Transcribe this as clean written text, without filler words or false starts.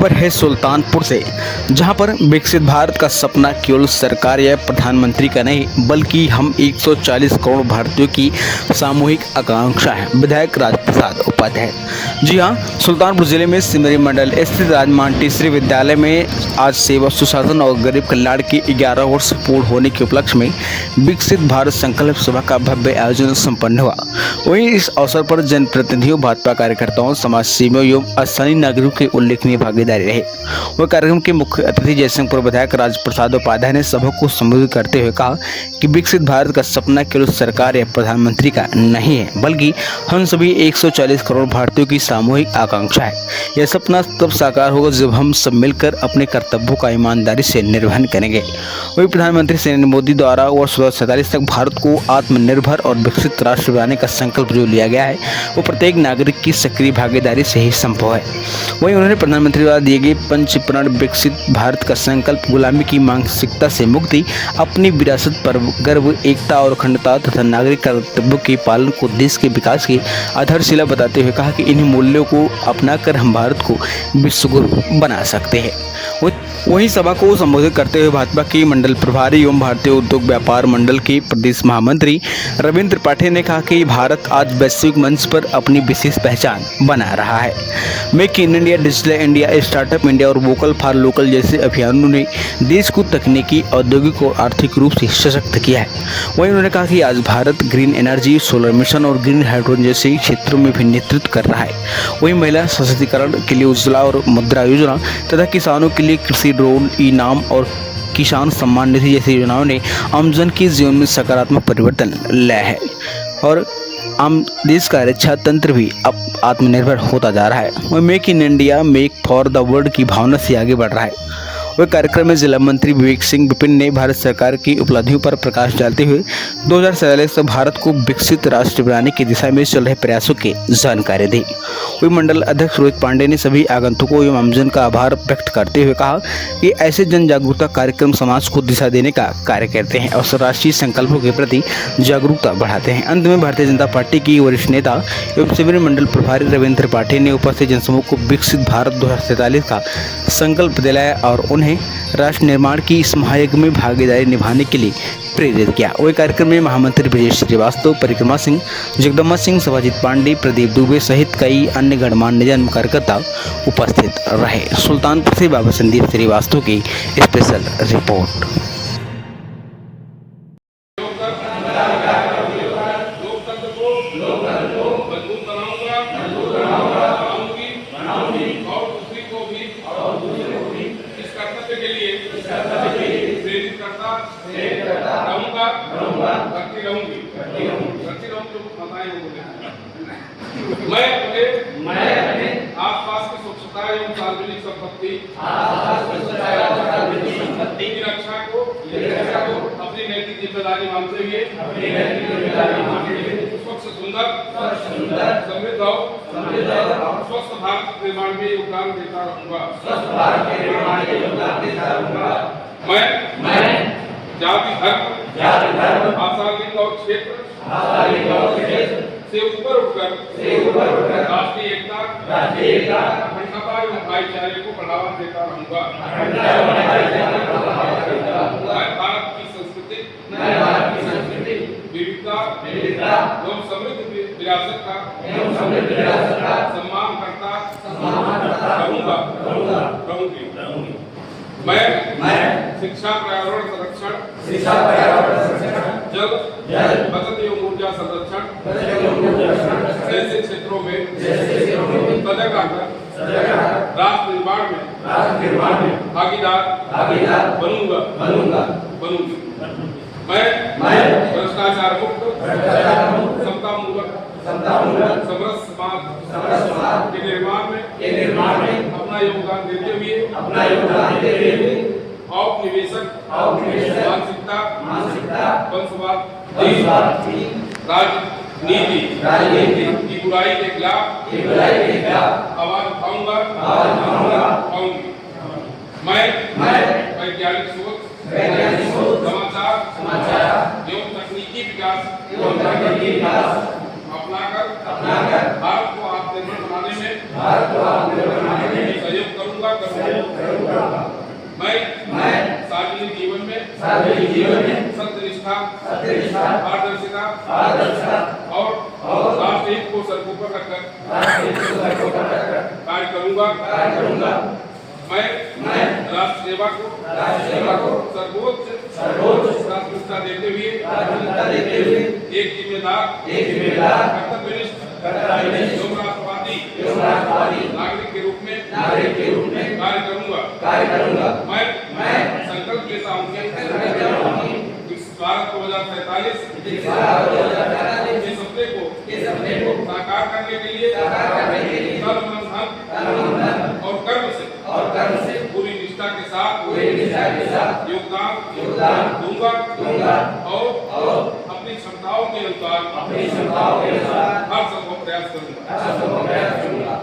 खबर है सुल्तानपुर से, जहां पर विकसित भारत का सपना केवल सरकार या प्रधानमंत्री का नहीं बल्कि हम 140 करोड़ भारतीयों की सामूहिक आकांक्षा है। विधायक राजप्रसाद उपाध्याय। जी हां, सुल्तानपुर जिले में सिमरी मंडल स्थित राजमान टीसरी विद्यालय में आज सेवा सुशासन और गरीब कल्याण की 11 वर्ष पूर्ण होने के उपलक्ष्य में विकसित भारत संकल्प सभा का भव्य आयोजन संपन्न हुआ। वहीं इस अवसर पर जनप्रतिनिधियों, भाजपा कार्यकर्ताओं, समाज सेवियों एवं स्थानीय नागरिकों की उल्लेखनीय भागीदारी रही। वह कार्यक्रम के मुख्य अतिथि जयसिंहपुर विधायक राजप्रसाद उपाध्याय ने सभा को संबोधित करते हुए कहा कि विकसित भारत का सपना केवल सरकार या प्रधानमंत्री का नहीं है बल्कि हम सभी 140 करोड़ भारतीयों की सामूहिक आकांक्षा है। यह सपना तब साकार होगा जब हम सब मिलकर अपने कर्तव्यों का ईमानदारी से निर्वहन करेंगे। वही प्रधानमंत्री नरेंद्र मोदी द्वारा वर्ष 2047 तक भारत को आत्मनिर्भर और विकसित राष्ट्र बनाने का संकल्प जो लिया गया है वो प्रत्येक नागरिक की सक्रिय भागीदारी से ही संभव है। वहीं उन्होंने प्रधानमंत्री द्वारा दिए गए पंच प्रण विकसित भारत का संकल्प, गुलामी की मानसिकता से मुक्ति, अपनी विरासत पर गर्व, एकता और अखंडता तथा नागरिक कर्तव्यों के पालन को देश के विकास की आधारशिला बताते हुए कहा कि इन्हीं मूल्यों को अपनाकर हम भारत को विश्व गुरु बना सकते हैं। वहीं सभा को संबोधित करते हुए भाजपा की मंडल प्रभारी एवं भारतीय उद्योग व्यापार मंडल के प्रदेश महामंत्री रविंद्र त्रिपाठी ने कहा कि भारत आज वैश्विक मंच पर अपनी विशेष पहचान बना रहा है। Make in India, digital India, startup India और वोकल फॉर लोकल जैसे अभियानों ने देश को तकनीकी, औद्योगिक और आर्थिक रूप से सशक्त किया है। वहीं उन्होंने कहा कि आज Bharat green energy, solar mission और ग्रीन हाइड्रोजन जैसे क्षेत्रों में भी नेतृत्व कर रहा है। वहीं महिला सशक्तिकरण के लिए उज्ज्वला और मुद्रा योजना तथा किसानों के लिए कृषि ड्रोन इनाम और किसान सम्मान निधि जैसी योजनाओं ने आमजन के जीवन में सकारात्मक परिवर्तन लाया है और आम देश का रक्षा तंत्र भी अब आत्मनिर्भर होता जा रहा है। वह make in India, make for the world की भावना से आगे बढ़ रहा है। वह कार्यक्रम में जिला मंत्री विवेक सिंह विपिन ने भारत सरकार की उपलब्धियों पर प्रकाश डालते हुए 2047 तक भारत को विकसित राष्ट्र बनाने की दिशा में चल रहे प्रयासों की जानकारी दी। वही मंडल अध्यक्ष रोहित पांडे ने सभी आगंतुकों एवं आमजन का आभार व्यक्त करते हुए कहा कि ऐसे जन जागरूकता कार्यक्रम समाज को दिशा देने का कार्य करते हैं और राष्ट्रीय संकल्पों के प्रति जागरूकता बढ़ाते हैं। अंत में भारतीय जनता पार्टी की वरिष्ठ नेता एवं सिमरी मंडल प्रभारी रविंद्र त्रिपाठी ने उपस्थित जनसमूह को विकसित भारत 2047 का संकल्प दिलाया और उन्हें राष्ट्र निर्माण की इस महायज्ञ में भागीदारी निभाने के लिए प्रेरित किया। वही कार्यक्रम में महामंत्री ब्रजेश श्रीवास्तव, परिक्रमा सिंह, जगदम्बा सिंह, सभाजीत पांडे, प्रदीप दुबे सहित कई अन्य गणमान्य जन कार्यकर्ता उपस्थित रहे। सुल्तानपुर से बाबा संदीप श्रीवास्तव की स्पेशल रिपोर्ट। मैं अपने आसपास की स्वच्छता एवं सार्वजनिक संपत्ति की रक्षा को अपनी नैतिक जिम्मेदारी मानते हुए स्वच्छ, सुंदर, समृद्ध और स्वस्थ भारत निर्माण में योगदान देता रहूंगा। मैं जाति, धर्म, आशा, लिंग और क्षेत्र से ऊपर उठकर राष्ट्रीय एकता, अखंडता एवं भाईचारे को बढ़ावा देता रहूंगा। मैं भारत की संस्कृति, विविधता एवं समृद्ध विरासत का सम्मान करता रहूंगी। मैं शिक्षा, पर्यावरण संरक्षण, जल बचत एवं ऊर्जा संरक्षण जैसे क्षेत्रों में सजग रहकर राष्ट्र निर्माण में भागीदार बनूंगी। मैं भ्रष्टाचार मुक्त, समतामूलक, समरस समाज के निर्माण में अपना योगदान देते हुए औपनिवेशक मानसिकता, वंशवाद, राजनीति की बुराई के खिलाफ आवाज उठाऊंगा। मैं वैज्ञानिक सोच, समाचार एवं तकनीकी विकास अपनाकर भारत को आत्मनिर्भर बनाने में सहयोग करूंगा। मैं सार्वजनिक जीवन में सत्यनिष्ठा पारदर्शिता और राष्ट्र हित को सर्वोपरि रखकर कार्य करूंगा। मैं राष्ट्र सेवा को सर्वोच्च प्राथमिकता देते हुए एक जिम्मेदार कर्तव्यनिष्ठ एवं राष्ट्रवादी नागरिक के रूप में कार्य करूंगा। मैं संकल्प लेता हूं कि भारत 2047 के सपने को साकार करने के लिए तन मन धन और कर्म से पूरी निष्ठा के साथ योगदान दूंगा और अपनी क्षमताओं के अनुसार हर संभव प्रयास करूंगा।